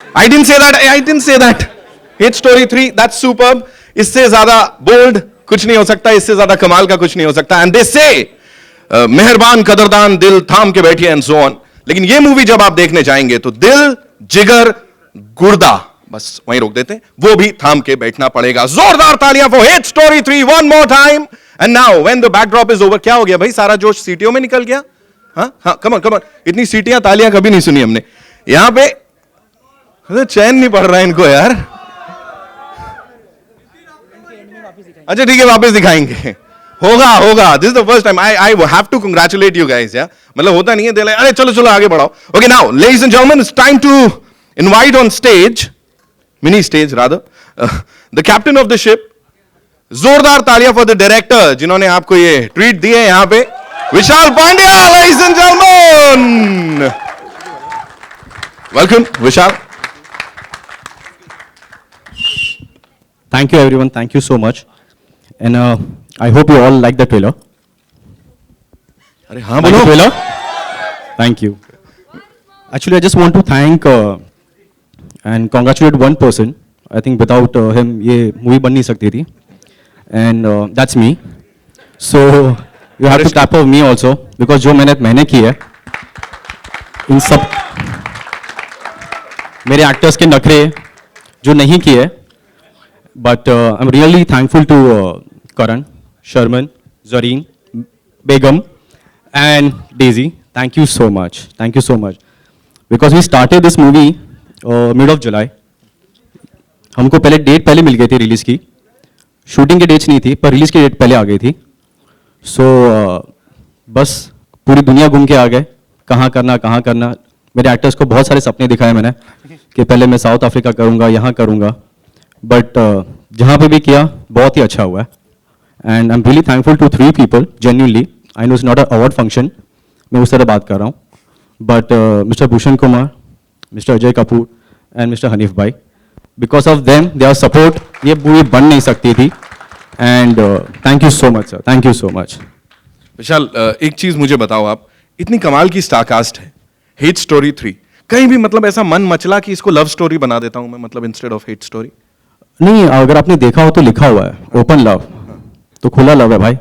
I didn't say that. I didn't say that. Hate Story 3, that's superb. इससे ज्यादा bold कुछ नहीं हो सकता, इससे ज्यादा कमाल का कुछ नहीं हो सकता. एंड दे से मेहरबान कदरदान दिल थाम के बैठिए एंड सो ऑन. लेकिन ये मूवी जब आप देखने जाएंगे तो दिल जिगर गुर्दा बस वहीं रोक देते, वो भी थाम के बैठना पड़ेगा. जोरदार तालियां for hate story 3 one more time. And now when the backdrop is over. क्या हो गया भाई, सारा जोश सीटियों में निकल गया? हाँ कम ऑन. इतनी सीटियां तालियां कभी नहीं सुनी हमने यहां पे. चैन नहीं पड़ रहा है इनको यार. अच्छा ठीक है, वापस दिखाएंगे. होगा. This is the first time. I have to congratulate you guys. या मतलब होता नहीं है दिल, अरे चलो आगे बढ़ाओ. Okay now ladies and gentleman, it's time to invite on stage, mini stage rather, the captain of the ship. जोरदार तालियां फॉर द डायरेक्टर जिन्होंने आपको ये ट्रीट दी है यहां पे, Vishal Pandya. Ladies and gentleman, welcome Vishal. Thank you everyone, thank you so much. And I hope you all like the trailer. अरे हाँ Like बोलो. the trailer? Thank you. Actually, I just want to thank and congratulate one person. I think without him, ये movie बन नहीं सकती थी. And that's me. So you have to clap for me also because जो मेहनत मैंने की है, इन सब मेरे एक्टर्स के नखरे जो नहीं किए. But I'm really thankful to Karan, Sharman, Zareen, Begum, and Daisy. Thank you so much. Thank you so much. Because we started this movie mid of July. हमको पहले डेट पहले मिल गई थी रिलीज की. शूटिंग की डेट्स नहीं थी पर रिलीज की डेट पहले आ गई थी. सो बस पूरी दुनिया घूम के आ गए, कहाँ करना. मेरे एक्टर्स को बहुत सारे सपने दिखाए मैंने कि पहले मैं साउथ अफ्रीका करूँगा, यहाँ करूँगा. बट जहाँ पे भी किया बहुत ही अच्छा हुआ है. And I am really thankful to 3 people genuinely. I know it's not a award function, मैं उस तरह बात कर रहा हूँ. But mister Bhushan Kumar, mister Ajay Kapoor and mister Hanif bhai, because of them their support ये मूवी बन नहीं सकती थी. And thank you so much sir, thank you so much. Vishal एक चीज मुझे बताओ, आप इतनी कमाल की स्टारकास्ट है, हेट स्टोरी 3, कहीं भी मतलब ऐसा मन मचला कि इसको लव स्टोरी बना देता हूं मैं, मतलब इंस्टेड ऑफ हेट स्टोरी? नहीं, अगर आपने देखा हो तो लिखा हुआ है ओपन लव, तो खुला लव है भाई.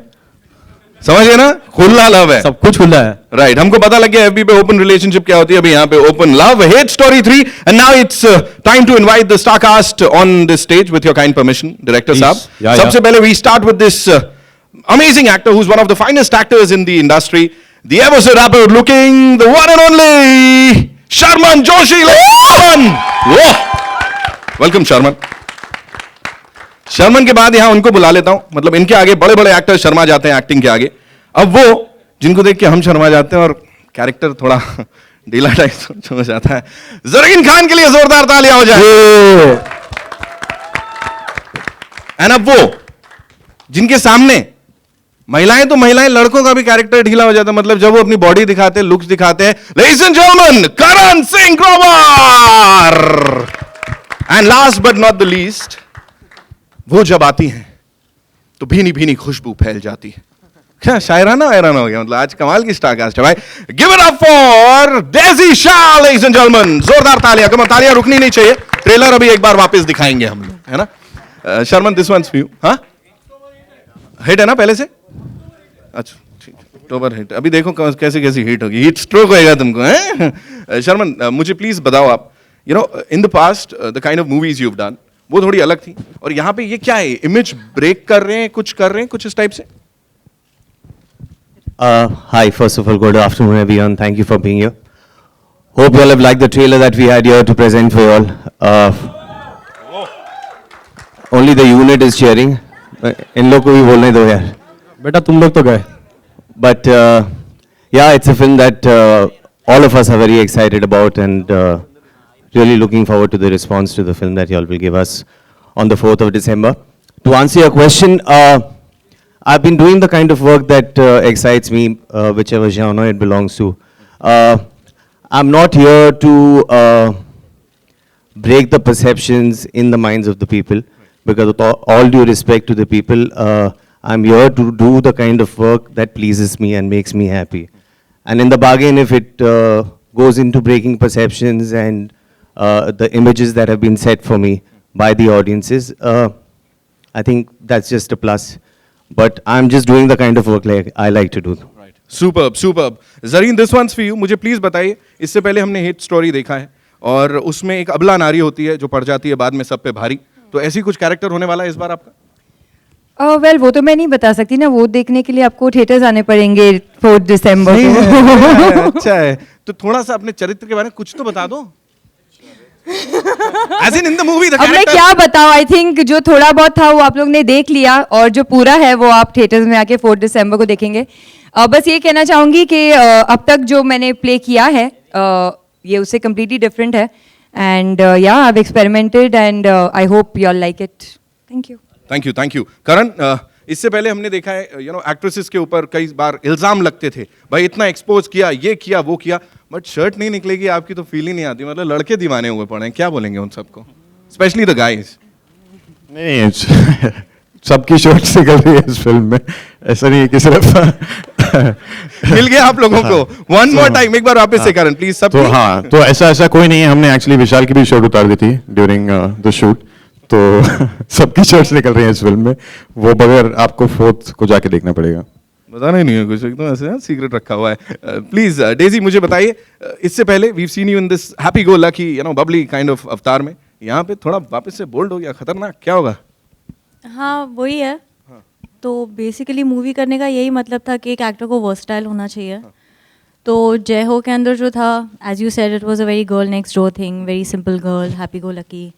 समझिए ना, खुला लव है, सब कुछ खुला है. राइट. हमको पता लग गया एफबी पे ओपन रिलेशनशिप क्या होती है, अभी यहाँ पे open love, hate story 3. And now it's time to invite the star cast on this stage with your kind permission, director साहब. सबसे पहले we start with this amazing actor who is one of the finest actors in the industry, the ever so rapid looking, the one and only Sharman Joshi. Welcome Sharman. Sharman के बाद यहां उनको बुला लेता हूं, मतलब इनके आगे बड़े बड़े एक्टर शर्मा जाते हैं एक्टिंग के आगे. अब वो जिनको देख के हम शर्मा जाते हैं और कैरेक्टर थोड़ा ढीला टाइप हो जाता है. ज़रीन खान के लिए जोरदार तालियां हो जाए. एंड अब वो जिनके सामने महिलाएं, तो महिलाएं, लड़कों का भी कैरेक्टर ढीला हो जाता है, मतलब जब वो अपनी बॉडी दिखाते हैं, लुक्स दिखाते हैं. Ladies and gentleman, Karan Singh Grover. And last but not the least, वो जब आती हैं तो भीनी भीनी खुशबू फैल जाती है. क्या शायराना हो गया, मतलब आज कमाल की स्टारकास्ट है भाई. Give it up for Daisy Shah. Ladies and gentleman, जोरदार तालियां. कम तालियां रुकनी नहीं चाहिए. ट्रेलर अभी एक बार वापस दिखाएंगे हम लोग, है ना. Sharman, this one's for you. हाँ, हिट है ना पहले से? अच्छा ठीक, अक्टूबर हिट. अभी देखो कैसी कैसी हिट होगी, हिट स्ट्रोक होएगा तुमको, हैं? शर्मन, मुझे प्लीज बताओ आप, you know in the past the kind of movies you have done वो थोड़ी अलग थी, और यहां पे ये क्या है, इमेज ब्रेक कर रहे हैं, कुछ इस टाइप से? Hi, first of all, good afternoon everyone. Thank you for being here. Hope you all have liked the trailer that we had here to present for you all. Only the unit is cheering. इन लोग को भी बोलने दो यार. बेटा तुम लोग तो गए. But yeah, it's a film that all of us are very excited about, and really looking forward to the response to the film that you all will give us on the 4th of December. To answer your question, I've been doing the kind of work that excites me, whichever genre it belongs to. I'm not here to break the perceptions in the minds of the people, because with all due respect to the people, I'm here to do the kind of work that pleases me and makes me happy. And in the bargain, if it goes into breaking perceptions and the images that have been set for me by the audiences, I think that's just a plus. But I'm just doing the kind of work like I like to do. Superb superb. Zareen, this one's for you. मुझे please बताइए, इससे पहले हमने hit story देखा है और उसमें एक अबला नारी होती है जो पड़ जाती है बाद में सब पे भारी. तो ऐसी कुछ कैरेक्टर होने वाला है इस बार आपका? वेल वो तो मैं नहीं बता सकती ना, वो देखने के लिए आपको थिएटर्स आने पड़ेंगे 4 दिसंबर को. अच्छा है, तो थोड़ा सा अपने चरित्र के बारे में कुछ तो बता दो. As in the movie, the अब मैं character. क्या बताऊं, आई थिंक जो थोड़ा बहुत था वो आप लोग ने देख लिया और जो पूरा है वो आप थिएटर्स में आके 4 दिसंबर को देखेंगे. बस ये कहना चाहूंगी कि अब तक जो मैंने प्ले किया है ये उससे कम्प्लीटली डिफरेंट है. And yeah I have experimented and I hope you all like it. Thank you. Thank you. Karan, इससे पहले हमने देखा है एक्ट्रेसेस के ऊपर कई बार इल्जाम लगते थे, भाई इतना एक्सपोज किया, ये किया, वो किया, बट शर्ट नहीं निकलेगी आपकी तो फील ही नहीं आती. मतलब लड़के दीवाने हुए पड़े हैं. क्या बोलेंगे उन सबको, स्पेशली द गाइज? नहीं, सबकी शर्ट्स निकल रही है इस फिल्म में, ऐसा नहीं है कि सिर्फ मिल गया आप लोगों को. वन मोर टाइम, एक बार वापस से करण प्लीज. सब तो हाँ, तो ऐसा कोई नहीं है. हमने एक्चुअली विशाल की भी शर्ट उतार दी थी ड्यूरिंग द शूट, तो सबकी शर्ट्स निकल रही हैं इस फिल्म में. वो बगैर आपको 4th को जाके देखना पड़ेगा. बताना ही नहीं है कुछ, एकदम ऐसे सीक्रेट रखा हुआ है. प्लीज डेजी मुझे बताइए, इससे पहले we seen you in this happy go lucky bubbly kind of avatar में, यहाँ पे थोड़ा वापस से बोल्ड हो गया, खतरनाक, क्या होगा? हाँ वही है. तो बेसिकली मूवी करने का यही मतलब था कि एक एक्टर को वर्सटाइल होना चाहिए. तो जय हो के अंदर जो था, as you said, it was a very girl next door thing, very simple girl, happy go lucky.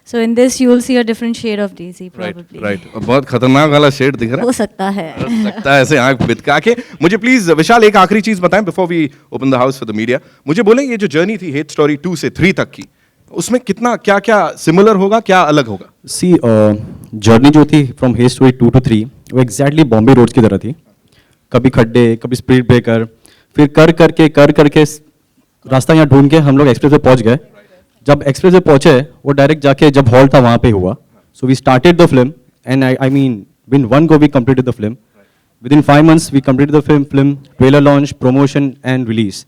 So in this you will see a different shade of Daisy probably. Right. बहुत खतरनाक वाला शेड दिख रहा हो सकता है. है, लगता है ऐसे आंख बितका के. मुझे प्लीज विशाल एक आखिरी चीज बताएं before we open the house for the media. मुझे बोलें ये जो जर्नी थी हेट स्टोरी 2 से 3 तक की, उसमें कितना क्या क्या सिमिलर होगा, क्या अलग होगा? सी जर्नी जो थी फ्रॉम हेट स्टोरी 2 to 3 वो एग्जैक्टली बॉम्बे रोड्स की तरह थी. कभी खड्डे, कभी स्पीड ब्रेकर, फिर कर करके रास्ता यहाँ ढूंढ के हम लोग एक्सप्रेस पे पहुंच गए. जब एक्सप्रेस पे पहुंचे वो डायरेक्ट जाके जब हॉल था वहाँ पे हुआ. So we started the film and I mean win 1 go we completed the film. Within 5 months we completed the film, trailer launch, promotion and release.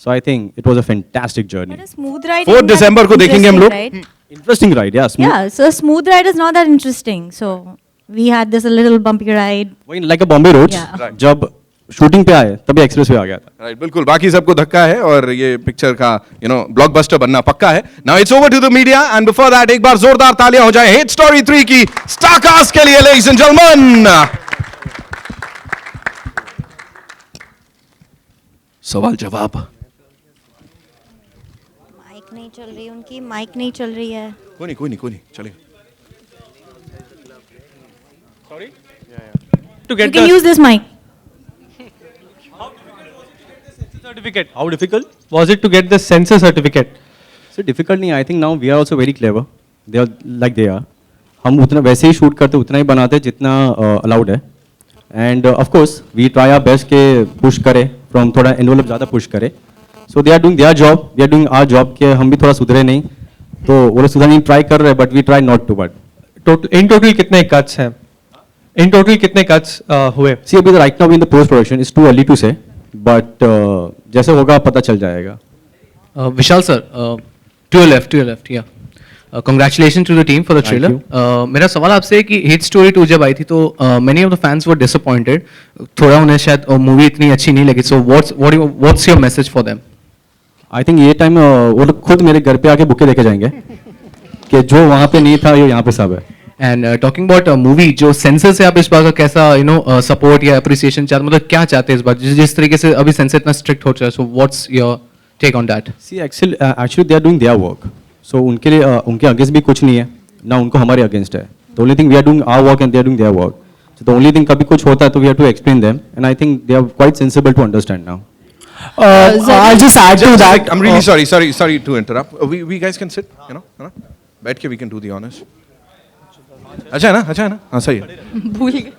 So I think it was a fantastic journey. But a smooth ride 4 isn't that दिसंबर को देखेंगे हम लोग. interesting, right? Interesting ride, yeah. Smooth. Yeah, so a smooth ride is not that interesting. So we had this a little bumpy ride. वही like a Bombay roads. Yeah. जब shooting पे आए तभी express पे आ गया था. राइट, बिल्कुल. बाकी सबको धक्का है और ये पिक्चर का ब्लॉकबस्टर बनना पक्का है. Now it's over to the media and before that एक बार जोरदार तालियां हो जाए हेट स्टोरी 3 की स्टार कास्ट के लिए, लेडीज एंड जेंटलमैन. सवाल जवाब. माइक नहीं चल रही, उनकी माइक नहीं चल रही है. कोई नहीं चलेगा. To You get can the use this mic. certificate. How difficult was it to get the censor certificate? So difficult नहीं. I think now we are also very clever. They are like they are. हम उतना वैसे ही shoot करते, उतना ही बनाते जितना allowed है. And of course we try our best के पुश करें, फ्रॉम थोड़ा एनवलप ज़्यादा पुश करें. So they are doing their job, we are doing our job. के हम भी थोड़ा सुधरे नहीं, तो वो लोग सुधरने ट्राई कर रहे हैं, but we try not to. But In total कितने cuts हैं? In total कितने cuts हुए? सी अभी right now in the post production is too early to say, but जैसे होगा पता चल जाएगा. Vishal sir, to your left, yeah. Congratulations to the team for the Thank trailer. मेरा सवाल आपसे है कि Hate Story 2 जब आई थी तो many of the fans were disappointed. थोड़ा उन्हें शायद मूवी इतनी अच्छी नहीं लगी. So what's your message for them? I think ये टाइम वो लोग खुद मेरे घर पे आके बुके लेके जाएंगे कि जो वहाँ पे नहीं था ये यहाँ पे सब है. And talking about मूवी, जो सेंसर से आप इस बार का कैसा सपोर्ट या अप्रिसिएशन चाहते, मतलब क्या चाहते हैं इस बार, जिस तरीके से अभी सेंसर इतना स्ट्रिक्ट हो चुका है. So what's your take on that? See actually they are doing their work. So उनके लिए उनके अगेंस्ट भी कुछ नहीं है ना, उनको हमारे अगेंस्ट है. The only thing we are doing our work and they are doing their work. So the only thing कभी कुछ होता है तो we have to explain them, and I think they are quite sensible to understand now. I'll just add to that. I'm really sorry to interrupt. We guys can sit, बैठ के we can do the honors. अच्छा है ना? हाँ सही है. भूल गए.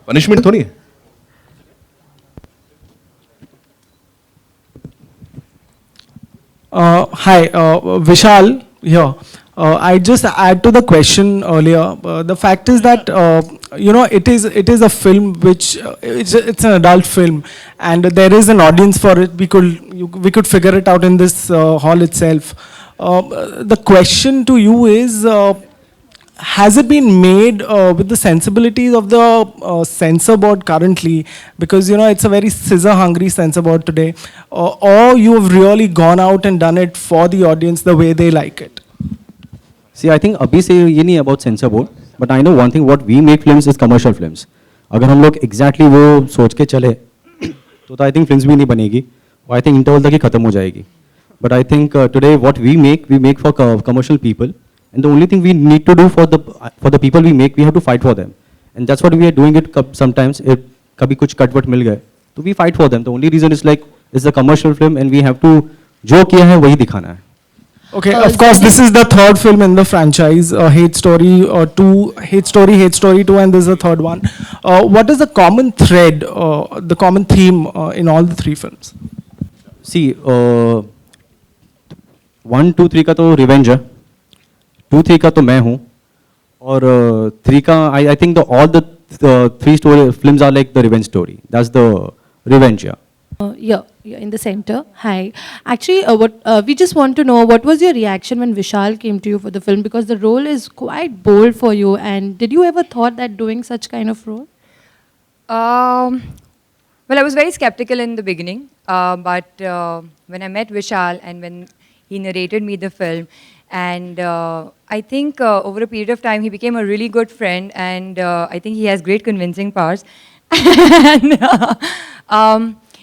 पनिशमेंट थोड़ी है. Hi, Vishal here. I just add to the question earlier. The fact is that it is a film which it's an adult film, and there is an audience for it. We could figure it out in this hall itself. The question to you is, has it been made with the sensibilities of the censor board currently? Because you know it's a very scissor-hungry censor board today, or you have really gone out and done it for the audience the way they like it. See, I think अभी से ये नहीं about censor board, but I know one thing, what we make films is commercial films. अगर हम लोग exactly वो सोच के चले तो I think films भी नहीं बनेगी, I think interval तक ही खत्म हो जाएगी. But I think today what we make for commercial people, and the only thing we need to do for the people we make, we have to fight for them, and that's what we are doing it sometimes. If कभी कुछ कटवट मिल गए, तो we fight for them. The only reason is like it's a commercial film, and we have to जो किया है वही दिखाना है. Okay, of course, this is the third film in the franchise, Hate Story 2, Hate Story 2, and this is the third one. What is the common thread, the common theme in all the three films? See, 1, 2, 3 का तो revenge है, 2, 3 का तो मैं हूँ, और 3 का I think all the 3 story films are like the revenge story. That's the revenge, yeah. Yeah, in the center. Hi. Actually, we just want to know, what was your reaction when Vishal came to you for the film? Because the role is quite bold for you. And did you ever thought that doing such kind of role? Well, I was very skeptical in the beginning, but when I met Vishal and when he narrated me the film, and I think over a period of time he became a really good friend, and I think he has great convincing powers.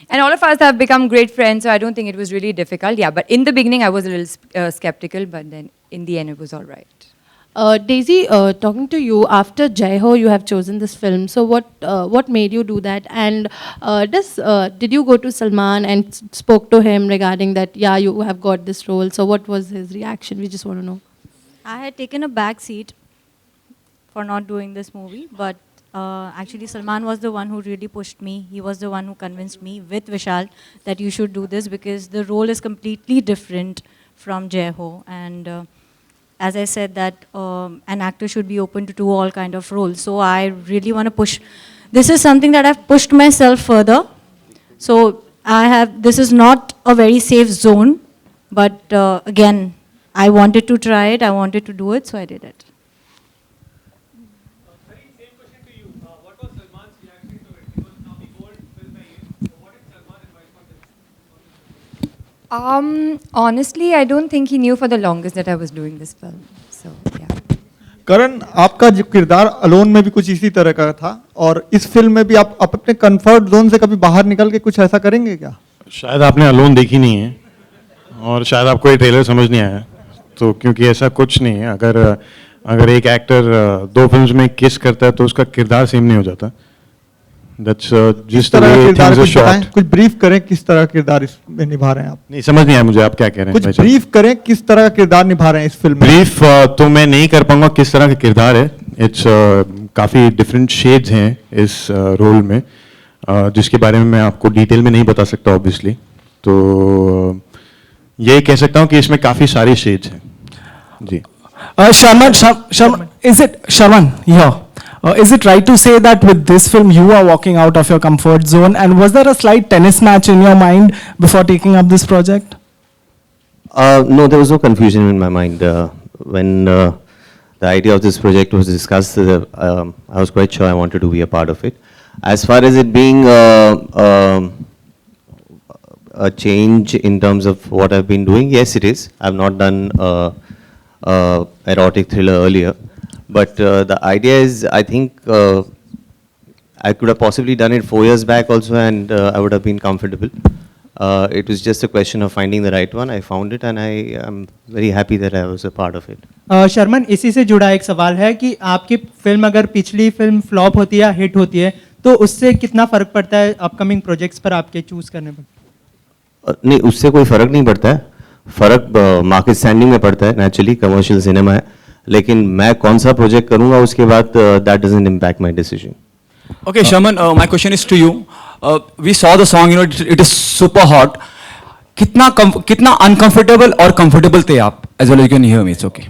And all of us have become great friends, so I don't think it was really difficult. Yeah, but in the beginning I was a little skeptical, but then in the end it was all right. Daisy, talking to you, after Jai Ho, you have chosen this film. So what made you do that? And did you go to Salman and spoke to him regarding that, yeah, you have got this role? So what was his reaction? We just want to know. I had taken a back seat for not doing this movie, but actually Salman was the one who really pushed me. He was the one who convinced me with Vishal that you should do this because the role is completely different from Jai Ho. And as I said that an actor should be open to do all kind of roles. So I really want to push. This is something that I've pushed myself further. So this is not a very safe zone, but again, I wanted to try it, I wanted to do it, so I did it. Honestly, I don't think he knew for the longest that I was doing this film. So, yeah. करण, आपका जो किरदार alone में भी कुछ इसी तरह का था और इस फिल्म में भी आप अपने कंफर्ट जोन से कभी बाहर निकल के कुछ ऐसा करेंगे क्या? शायद आपने अलोन देखी नहीं है और शायद आपको ये ट्रेलर समझ नहीं आया, तो क्योंकि ऐसा कुछ नहीं है. अगर एक एक्टर 2 फिल्म्स में किस करता है तो उसका किरदार सेम नहीं हो जाता. That's जिस तरह किरदार कुछ ब्रीफ करें किस तरह किरदार इसमें निभा रहे हैं आप? नहीं समझ नहीं आया मुझे आप क्या कह रहे हैं. कुछ ब्रीफ करें किस तरह का किरदार निभा रहे हैं इस फिल्म में? ब्रीफ तो मैं नहीं कर पाऊंगा किस तरह का किरदार है. इट्स काफ़ी डिफरेंट शेड्स हैं इस रोल में, जिसके बारे में मैं आपको डिटेल में नहीं बता सकता ऑब्वियसली. तो ये कह सकता हूँ कि इसमें काफ़ी सारे शेड्स हैं. जी. Sharman, is it Sharman? Yeah. Is it right to say that with this film you are walking out of your comfort zone? And was there a slight tennis match in your mind before taking up this project? No, there was no confusion in my mind. When the idea of this project was discussed, I was quite sure I wanted to be a part of it. As far as it being a change in terms of what I've been doing, yes it is. I've not done erotic thriller earlier. But the idea is, I think I could have possibly done it 4 years back also, and I would have been comfortable. It was just a question of finding the right one. I found it, and I am very happy that I was a part of it. Sharman, इसी से जुड़ा एक सवाल है कि आपकी film अगर पिछली फिल्म फ्लॉप होती है या हिट होती है, तो उससे कितना फ़र्क पड़ता है अपकमिंग प्रोजेक्ट्स पर आपके चूज़ करने पर? नहीं, उससे कोई फ़र्क नहीं पड़ता है. फ़र्क मार्केट स्टैंडिंग में पड़ता है. नेचुरली कमर्शियल सिनेमा है, लेकिन मैं कौन सा प्रोजेक्ट करूंगा उसके बाद that doesn't impact my decision. Okay, Sharman, my question is to you. We saw the song, you know, it is super hot. कितना uncomfortable और comfortable थे आप? As well as you can hear me, it's okay.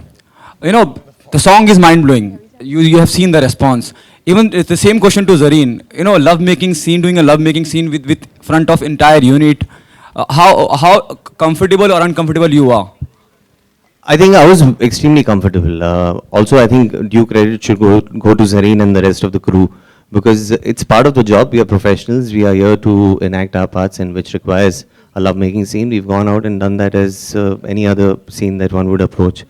You know, the song is mind blowing. You have seen the response. Even it's the same question to Zareen. You know, doing a love making scene with front of entire unit. How comfortable or uncomfortable you are? I think I was extremely comfortable. Also, I think due credit should go to Zareen and the rest of the crew because it's part of the job. We are professionals. We are here to enact our parts, and which requires a love-making scene. We've gone out and done that as any other scene that one would approach.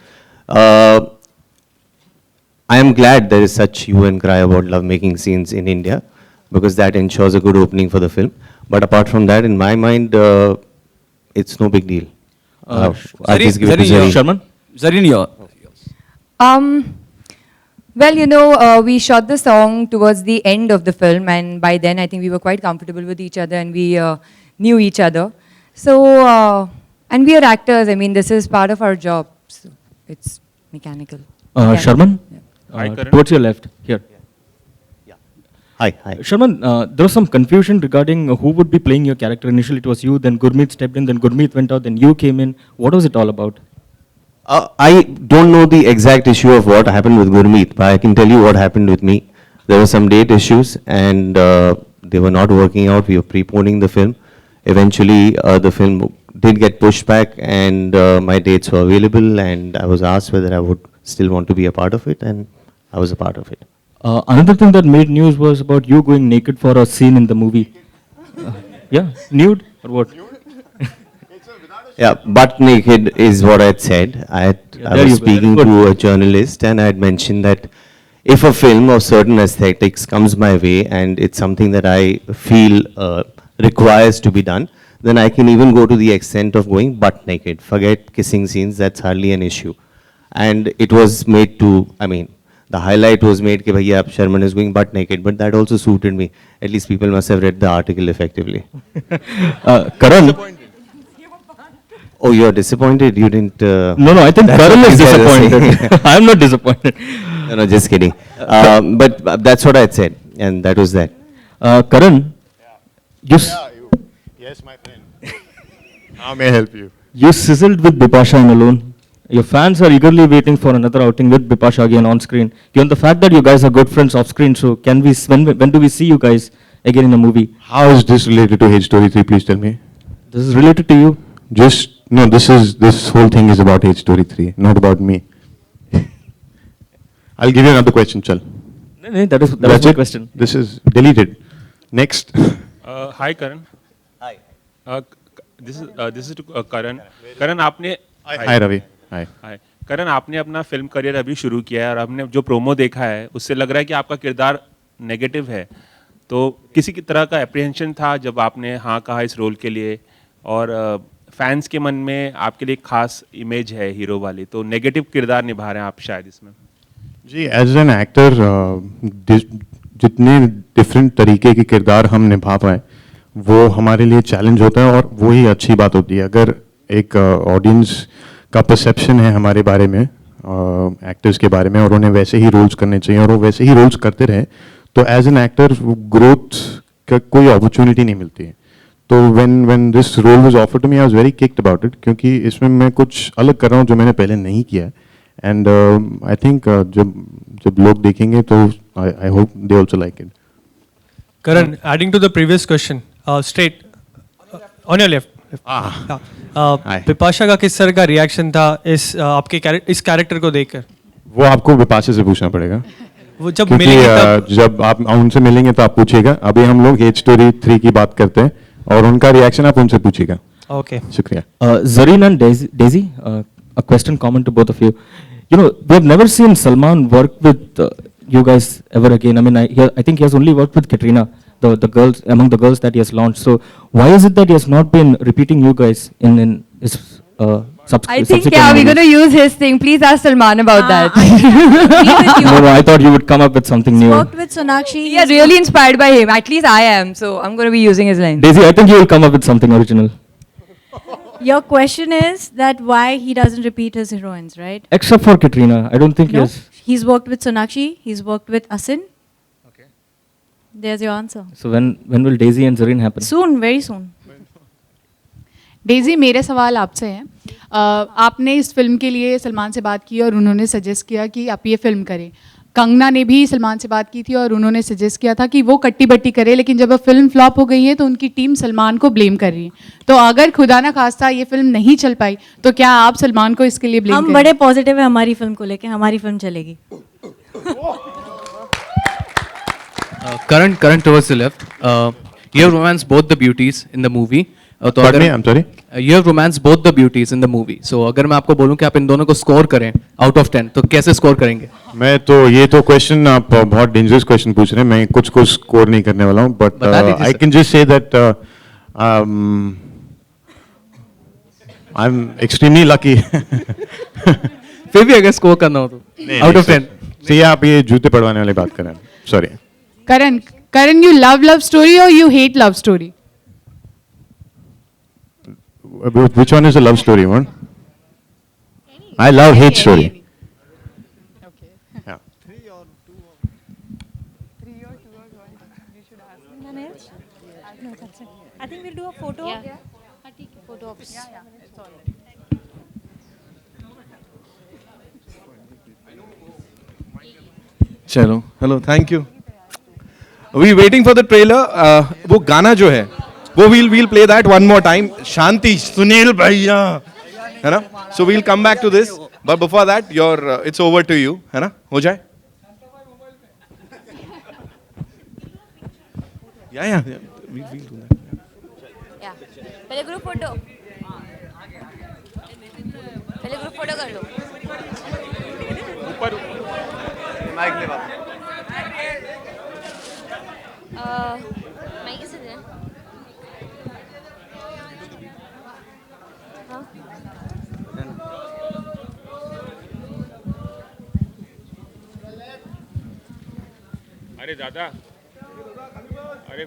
I am glad there is such hue and cry about love-making scenes in India because that ensures a good opening for the film. But apart from that, in my mind, it's no big deal. I'll just give it to Zareen. Sharman? Zareen, Well, you know, we shot the song towards the end of the film, and by then I think we were quite comfortable with each other and we knew each other. So, and we are actors. I mean, this is part of our job. So it's mechanical. Sharman, Hi, Karan. towards your left, here. Hi, hi. Sharman, there was some confusion regarding who would be playing your character. Initially, it was you, then Gurmeet stepped in, then Gurmeet went out, then you came in. What was it all about? I don't know the exact issue of what happened with Gurmeet, but I can tell you what happened with me. There were some date issues and they were not working out. We were preponing the film. Eventually, the film did get pushed back and my dates were available and I was asked whether I would still want to be a part of it, and I was a part of it. Another thing that made news was about you going naked for a scene in the movie. Yeah, nude or what? Yeah, butt naked is what I'd said. I there was you go. speaking Very to a journalist and I had mentioned that if a film of certain aesthetics comes my way and it's something that I feel requires to be done, then I can even go to the extent of going butt naked. Forget kissing scenes, that's hardly an issue. And it was made to, I mean, the highlight was made that bhaiya Sharman is going butt naked, but that also suited me. At least people must have read the article effectively. Karan? Oh, you're disappointed? You didn't... No, I think Karan is disappointed. I'm not disappointed. No, just kidding. But that's what I said, and that was that. Karan, Yes, my friend. How may I help you? you sizzled with Bipasha in Alone. Your fans are eagerly waiting for another outing with Bipasha again on screen. Given the fact that you guys are good friends off screen, so when do we see you guys again in a movie? How is this related to Hate Story 3? Please tell me. This is related to you. This whole thing is about Hate Story 3, not about me. I'll give you another question, chal. No, that was That's my it? question. This is deleted. Next. Hi, Karan. Hi. This is to Karan. Karan, आपने Hi, Ravi. Hi. हाय करण, आपने अपना film career अभी शुरू किया है और आपने जो प्रोमो देखा है उससे लग रहा है कि आपका किरदार नेगेटिव है, तो किसी की तरह का एप्रीहेंशन था जब आपने हाँ कहा इस रोल के लिए, और फैंस के मन में आपके लिए एक खास इमेज है हीरो वाली, तो नेगेटिव किरदार निभा रहे हैं आप शायद इसमें? जी, एज एन एक्टर जितने डिफरेंट तरीके के किरदार हम निभा पाएँ वो हमारे लिए चैलेंज होता है और वही अच्छी बात होती है. अगर एक ऑडियंस का परसेप्शन है हमारे बारे में, एक्टर्स के बारे में, और उन्हें वैसे ही रोल्स करने चाहिए और वो वैसे ही रोल्स करते रहे, तो एज एन एक्टर ग्रोथ का कोई अपॉर्चुनिटी नहीं मिलती है. तो when this role was offered to me I was very kicked about it, क्योंकि इसमें मैं कुछ अलग कर रहा हूँ जो मैंने पहले नहीं किया. एंड आई थिंक जब लोग देखेंगे तो I hope they also like it. Karan, adding to the previous question, straight on your left. Bipasha का किस तरह का रिएक्शन था इस कैरेक्टर को देखकर? वो आपको बिपाशा से पूछना पड़ेगा. वो जब क्योंकि मिलेंगे तब जब आप उनसे मिलेंगे तो आप पूछिएगा. अभी हम लोग हेट स्टोरी 3 की बात करते हैं और उनका रिएक्शन आप उनसे पूछिएगा. Okay. शुक्रिया. Zareen and Daisy, a question common to both of you. You know, we have never seen Salman work with you guys ever again. I mean, I think he has only worked with Katrina, the girls, among the girls that he has launched. So why is it that he has not been repeating you guys in his I think, yeah, we're going to use his thing. Please ask Salman about that. No, I thought you would come up with something new. Worked with Sonakshi. Yeah, really inspired by him. At least I am. So I'm going to be using his line. Daisy, I think you will come up with something original. Your question is that why he doesn't repeat his heroines, right? Except for Katrina. I don't think he No. has. He's worked with Sonakshi. He's worked with Asin. Okay. There's your answer. So when will Daisy and Zareen happen? Soon, very soon. Daisy, मेरे सवाल आपसे हैं. आपने इस film के लिए सलमान से बात की और उन्होंने सजेस्ट किया कि आप ये फिल्म करें. कंगना ने भी सलमान से बात की थी और उन्होंने सजेस्ट किया था कि वो कट्टी बट्टी करे, लेकिन जब अब फिल्म फ्लॉप हो गई है तो उनकी टीम सलमान को ब्लेम कर रही है। तो अगर खुदा ना खास्ता ये फिल्म नहीं चल पाई तो क्या आप सलमान को इसके लिए ब्लेम हम करेंगे? बड़े पॉजिटिव है हमारी फिल्म को लेके, हमारी फिल्म चलेगी। Karan towards the left. You have romanced both the beauties in the movie. तो Pardon अगर me, I'm sorry? You have romanced both the beauties in the movie. So अगर मैं आपको बोलूं कि आप इन दोनों को स्कोर करें आउट ऑफ 10 तो कैसे स्कोर करेंगे? मैं तो ये तो क्वेश्चन आप बहुत डेंजरस क्वेश्चन पूछ रहे हैं, मैं कुछ को स्कोर नहीं करने वाला हूँ, बट बता दीजिए I sir. Can just say that I am extremely lucky. फिर भी अगर स्कोर करना हो तो आउट ऑफ 10 सही, आप ये जूते पड़वाने वाली बात कर रहे हैं, sorry. Karan, you love story or you hate love story? Which one is a love story one? I love hate story. Yeah. I think we'll do a photo. Photo ops. चलो, hello, thank you. We waiting for the trailer. वो गाना जो है वो we'll play that one more time. Shanti, Sunil भैया, है ना? So we'll come back to this, but before that your it's over to you, है ना? हो जाए? या we'll do that. पहले ग्रुप फोटो कर लो। माइक ले बाबा। माइक किसे दें? हाँ? अरे दादा, अरे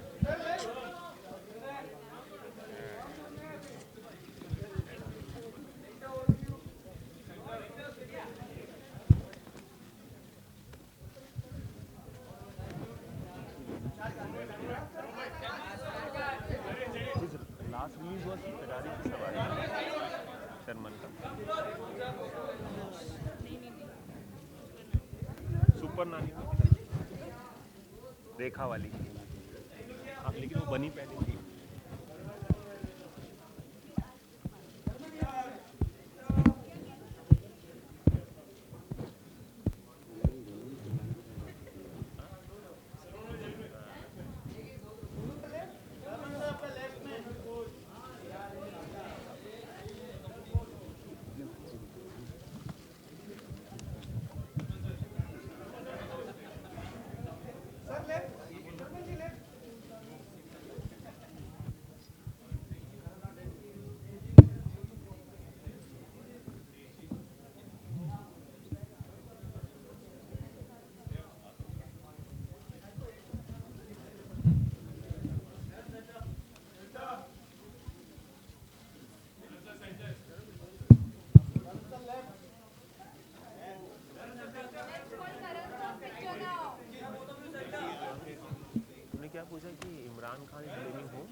सुपर नानी रेखा वाली, हाँ, लेकिन वो बनी पहले थी। क्या पूछा कि Imran Khan is living home?